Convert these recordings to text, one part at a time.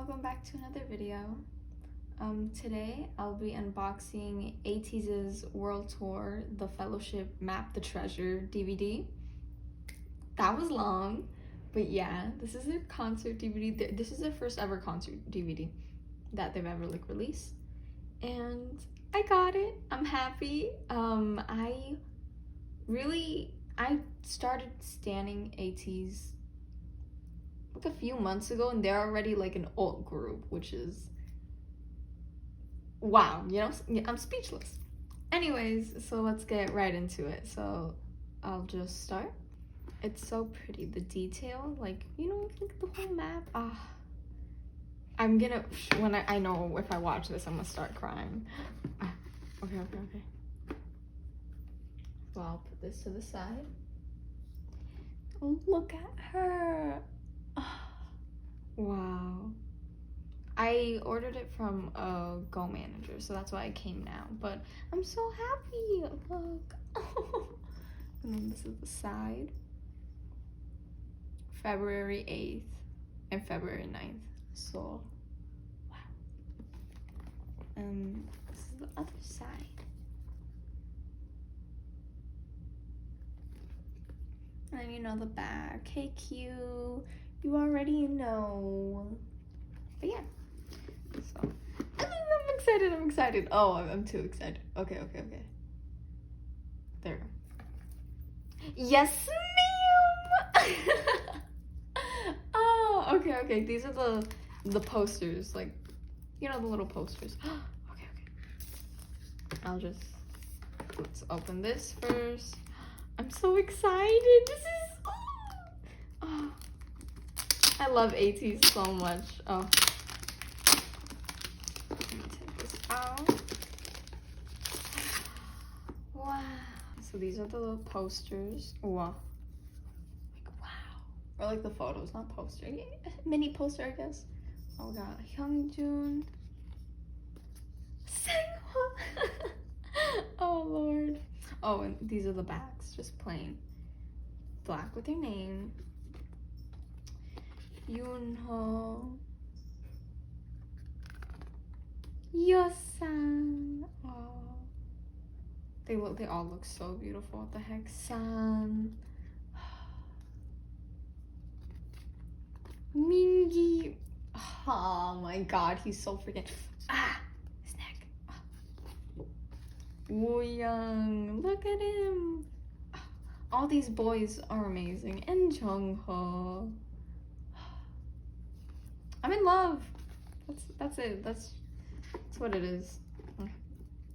welcome back to another video. Today I'll be unboxing Ateez's World Tour, The Fellowship Map the Treasure DVD. That was long, but yeah, this is their concert DVD. This is their first ever concert DVD that they've ever released, and I got it. I'm happy. I started standing Ateez like a few months ago, and they're already like an alt group, which is wow, I'm speechless. Anyways, so let's get right into it. So I'll just start. It's so pretty, the detail, like, look at the whole map. I'm gonna, I know if I watch this, I'm gonna start crying. Okay. So I'll put this to the side. Oh, look at her. Wow. I ordered it from a Go manager, so that's why it came now. But I'm so happy. Look. And then this is the side. February 8th and February 9th. So, wow. And this is the other side. And the back. Hey, Q. You already know. But yeah. So, I'm excited. Oh, I'm too excited. Okay. There. Yes, ma'am! Oh, okay. These are the posters. Like, the little posters. Okay. Let's open this first. I'm so excited. This is, oh. I love Ateez so much. Oh. Let me take this out. Wow. So these are the little posters. Wow. Like, wow. Or like the photos, not poster. Yeah, mini poster, I guess. Oh, we got Hyungjun. Sanghwa. Oh, Lord. Oh, and these are the backs. Just plain black with your name. Yoonho, Yosan. Oh, they all look so beautiful. What the heck, San, Mingi. Oh my God, he's so freaking. His neck. Wooyoung, look at him. All these boys are amazing. And Jungho. I'm in love. That's it. That's what it is.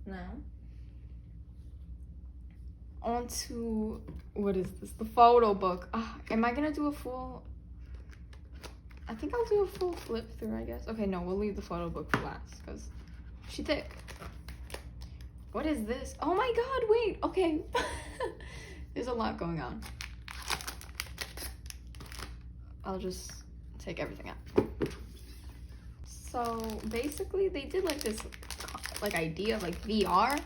Now, on to, what is this? The photo book. Am I gonna do a full? I think I'll do a full flip through, I guess. Okay, no, we'll leave the photo book for last because she's thick. What is this? Oh my God! Wait. Okay. There's a lot going on. I'll just take everything out. So basically they did like this idea of like VR,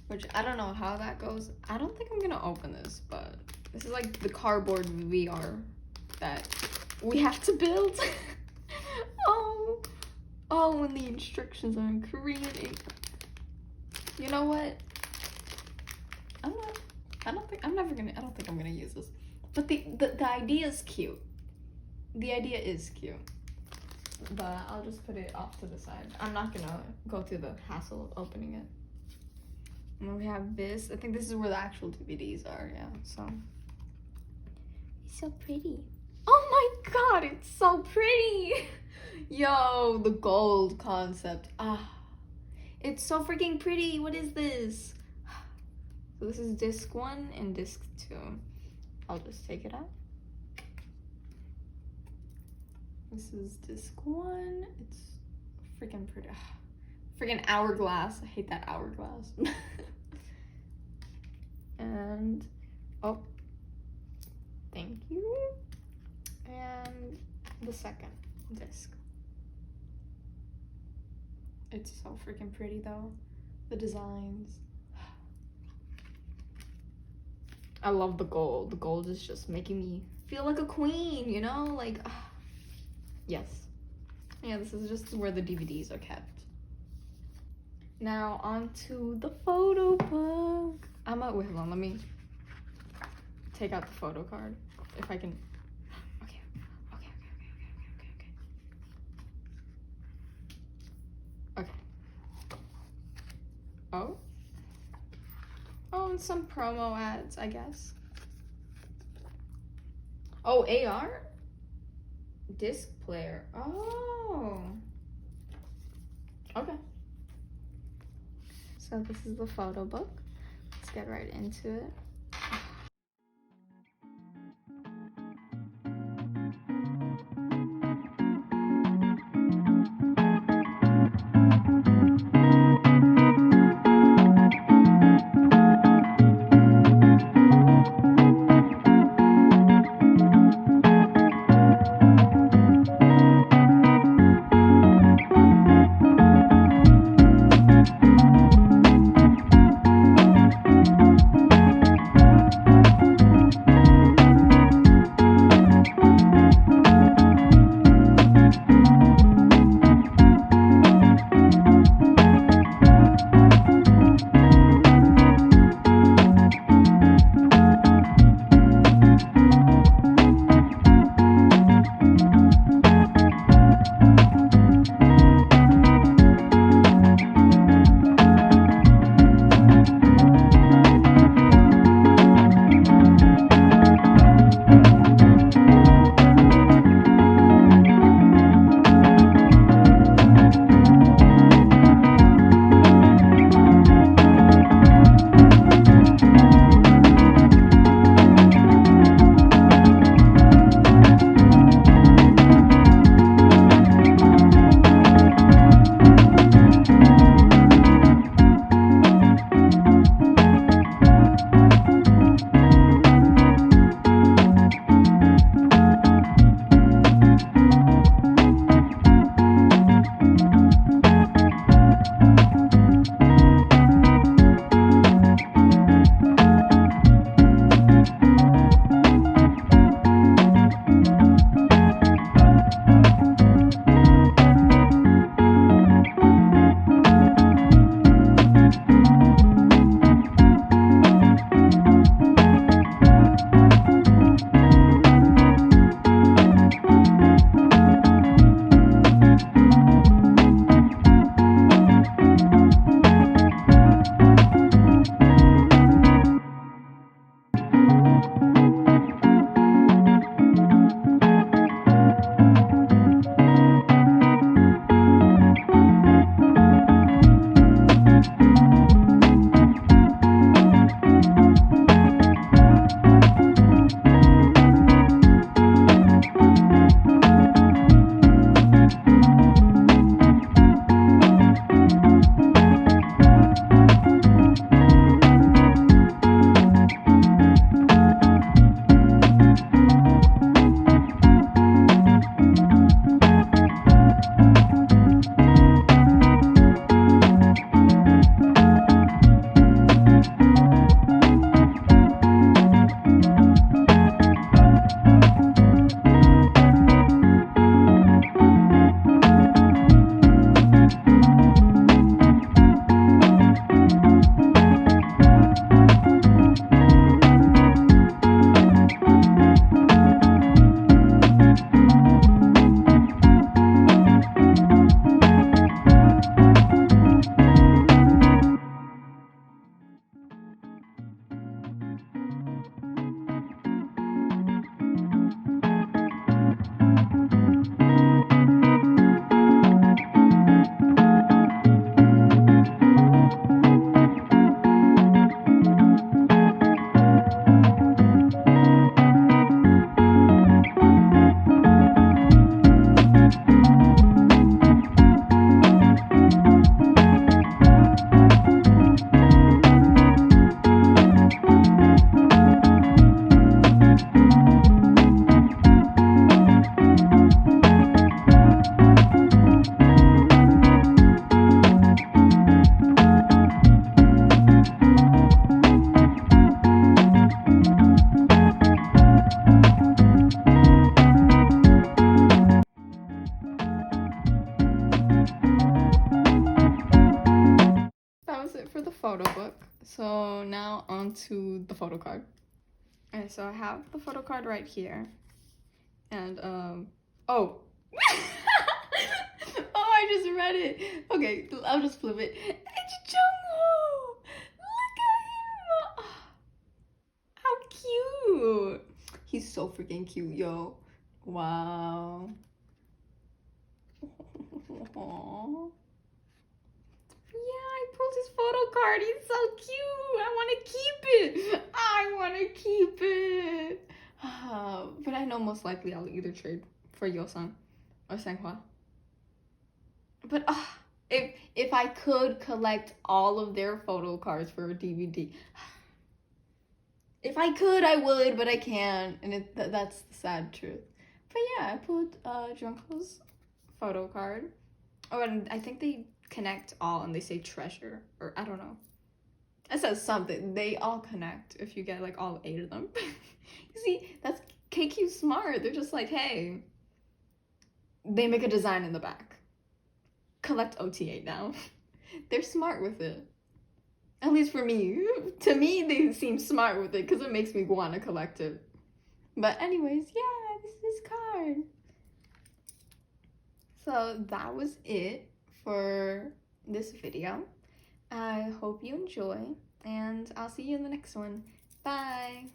which I don't know how that goes. I don't think I'm gonna open this, but this is like the cardboard VR that we have to build. Oh, and the instructions are in Korean. You know what? I don't think I'm gonna use this. But the idea is cute. The idea is cute. But I'll just put it off to the side. I'm not gonna go through the hassle of opening it. And then we have this. I think this is where the actual DVDs are, yeah. So it's so pretty. Oh my God, it's so pretty. Yo, the gold concept. It's so freaking pretty. What is this? So this is disc 1 and disc 2. I'll just take it out. This is disc 1. It's freaking pretty. Freaking hourglass. I hate that hourglass. And, oh, thank you. And the second disc. It's so freaking pretty though. The designs. I love the gold. The gold is just making me feel like a queen, like, yes. Yeah, this is just where the DVDs are kept. Now on to the photo book. Wait, hold on, let me take out the photo card. If I can. Okay. Okay. Oh, and some promo ads, I guess. Oh, AR? Disc player. Oh. Okay. So this is the photo book. Let's get right into it. photo book. So now on to the photo card. And so I have the photo card right here. And, oh. Oh, I just read it. Okay, I'll just flip it. It's Jungho! Look at him! How cute! He's so freaking cute, yo. Wow. Aww. Yeah, I pulled his photo card. He's so cute. I want to keep it. I want to keep it. But I know most likely I'll either trade for Yosan or Sanghwa. But if I could collect all of their photo cards for a DVD, if I could, I would, but I can't, and that's the sad truth. But yeah, I pulled Jungkook's photo card. Oh, and I think they connect all, and they say treasure, or I don't know. It says something. They all connect if you get like all 8 of them. You see, that's KQ smart. They're just like, hey, they make a design in the back. Collect OTA now. They're smart with it. At least for me. To me, they seem smart with it because it makes me want to collect it. But anyways, yeah, this is his card. So that was it for this video. I hope you enjoy, and I'll see you in the next one. Bye!